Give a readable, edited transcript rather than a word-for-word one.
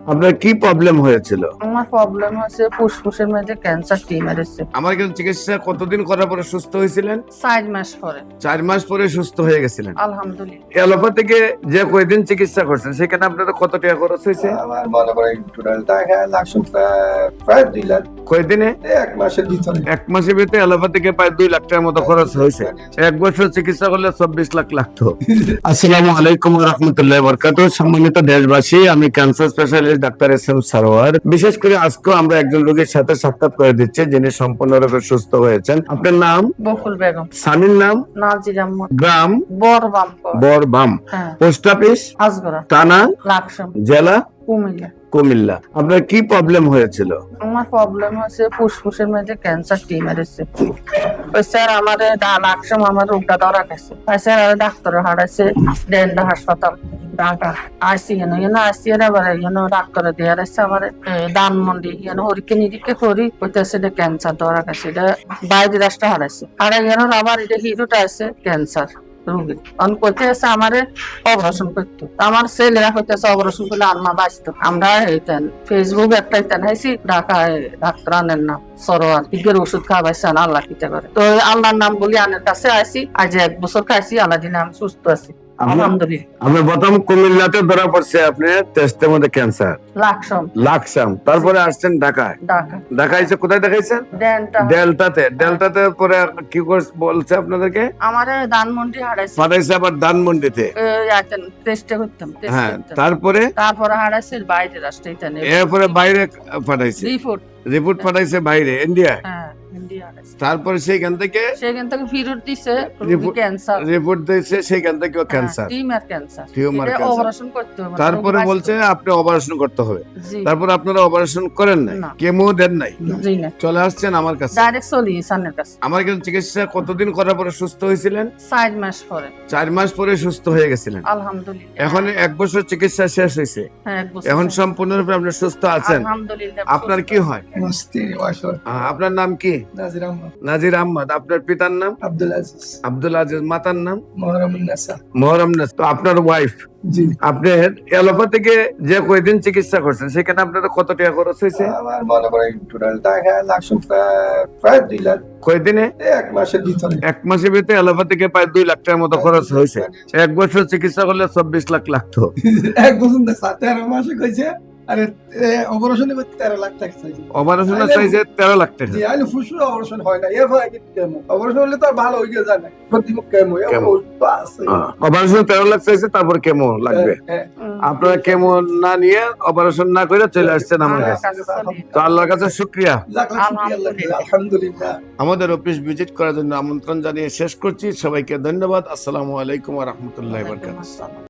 আপনার কি প্রবলেম হয়েছিল? আমার প্রবলেম হচ্ছে ফুসফুসের মধ্যে ক্যান্সার টিউমার এসেছে। আমার কাছে চিকিৎসা কতদিন করার পরে সুস্থ হয়েছিলেন? 4 মাস পরে 4 মাস পরে সুস্থ হয়ে গেছিলেন। আলহামদুলিল্লাহ। অ্যালোপ্যাথিকে যে কয়দিন চিকিৎসা করছেন সেখানে আপনাদের কত টাকা খরচ হয়েছে? আমার মনে করেন টোটাল টাকা লাগছে প্রায় 2 লাখ। কয়দিনে? 1 মাসের ভিতরে। 1 মাসের ভিতরে অ্যালোপ্যাথিকে প্রায় 2 লাখ টাকার মতো খরচ হয়েছে। 1 বছর চিকিৎসা করলে 24 লাখ লাগতো। আসসালামু আলাইকুম ওয়া রাহমাতুল্লাহি ওয়া বারাকাতুহু। সম্মানিত দেশবাসী, আমি cancer specialist doctor SM. Sarwar. বিশেষ করে আজকে আমরা একজন রোগীর সাথে সাক্ষাৎ করে দিচ্ছি যিনি সম্পূর্ণরূপে সুস্থ হয়েছেন। আপনার নাম? বকুল বেগম। স্বামীর নাম? নাজির আহমদ। গ্রাম? বরবাম। বরবাম। হ্যাঁ। Post office? আজগরা। থানা? লাকসাম। জেলা? কুমিল্লা। কুমিল্লা। আপনার কি প্রবলেম হয়েছিল? আমার প্রবলেম হচ্ছে ফুসফুসের মধ্যে ক্যান্সার টিউমার এসেছে। ওই স্যার আমারে লাকসাম আমার রোগটা ধরা গেছে। স্যার ডাক্তার হারাইছে ডেন্টা হাসপাতাল ঢাকা আইসি আইসি ডাক্তার দিয়ে রাখছে আমার ধানমন্ডি হরিকে নিরিখে করি কইতেছে এটা ক্যান্সার ধরা গেছে। এটা বাইরে রাষ্ট্র হারাইছে হারাই আবার এটা হিরোটা আছে ক্যান্সার রোগী কইতে আছে আমারে অপারেশন করতো। আমার ছেলেরা কইতেছে অপারেশন করলে আম্মা বাঁচতো। আমরা ফেসবুক একটা হাইছি ঢাকায় ডাক্তার আনেন না সরোয়ার ইগের ওষুধ খাওয়াইছেন আল্লাহ কিতে করে। তো আল্লাহর নাম বলি আনের কাছে আইসি আজ 1 বছর খাইছি আল্লাহ দিনে আমি সুস্থ আছি আলহামদুলিল্লাহ। আপনার প্রথম কুমিল্লাতে ধরা পড়ছে আপনার টেস্টের মধ্যে ক্যান্সার লাকসাম, তারপরে আসছেন ঢাকায়। ঢাকায় এসে কোথায় দেখাইছেন? ডেল্টাতে পরে কি বলছে আপনাদেরকে? আমারে ধানমন্ডি হারাইছে পাঠাইছে আবার ধানমন্ডিতে। টেস্টে করতাম হ্যাঁ, তারপরে হারাইছে বাইরে রাষ্ট্রে এরপরে বাইরে পাঠাইছে রিপোর্ট পাঠাইছে বাইরে ইন্ডিয়া। হ্যাঁ ইন্ডিয়া হারাইছে। তারপরে সেখান থেকে ফেরত দিছে ক্যান্সার রিপোর্ট দিয়েছে সেখান থেকে ক্যান্সার টিউমার ক্যান্সার অপারেশন করতে হবে। তারপরে বলছে আপনি অপারেশন করতে হবে। জি। তারপর আপনারা অপারেশন করেন নাই, না। কেমো দেন নাই, জি না চলে আসছেন আমার কাছে। ডাইরেক্ট চলি সানের কাছে। আমার কাছে চিকিৎসা কতদিন করার পরে সুস্থ হয়েছিলেন? 4 মাস পরে 4 মাস পরে সুস্থ হয়ে গেছিলেন। আলহামদুলিল্লাহ। এখন 1 বছর চিকিৎসা শেষ হয়েছে, হ্যাঁ 1 বছর এখন সম্পূর্ণরূপে আপনি সুস্থ আছেন। আলহামদুলিল্লাহ। আপনার কি হয়? আমার স্ত্রী ওয়াইফ আপনার নাম কি? নাজির আহমদ। নাজির আহমদ। আপনার পিতার নাম? আব্দুল আজিজ। আব্দুল আজিজ। মাতার নাম? মোহরমুন নেসা। মোহরম নেস। তো আপনার ওয়াইফ জি। আপনার অ্যালোপ্যাথিকে যে কয়দিন চিকিৎসা করছেন সেখানে আপনাদের কত টাকা খরচ হয়েছে? আমার মনে করেন টোটাল টাকা লাগছে প্রায় 2 লাখ। কয়দিনে? 1 মাসের ভিতরে। 1 মাসের ভিতরে অ্যালোপ্যাথিকে প্রায় 2 লাখ টাকার মতো খরচ হয়েছে। 1 বছর চিকিৎসা করলে 24 লাখ লাগতো। 1 বছর না 13 মাসে কইছে। আরে অপারেশনে করতে 13 লাখ টাকা চাইছে। অপারেশনের চাইছে 13 লাখ টাকা। জি, আইলে ফুসফুস অপারেশন হয় না। এরপর কি কেমো? অপারেশন হলে তো আর ভালো হয়ে যায় না। প্রতিমুখ কেমো আছে। অপারেশন 13 লাখ চাইছে, তারপর কেমো লাগবে। আপনারা কেমো না নিয়ে অপারেশন না করে চলে আসছেন আমার কাছে। তো আল্লাহর কাছে শুকরিয়া। আলহামদুলিল্লাহ। আমাদের অফিস ভিজিট করার জন্য আমন্ত্রণ জানিয়ে শেষ করছি। সবাইকে ধন্যবাদ। আসসালামু আলাইকুম ওয়া রাহমাতুল্লাহি ওয়া বারাকাতুহু।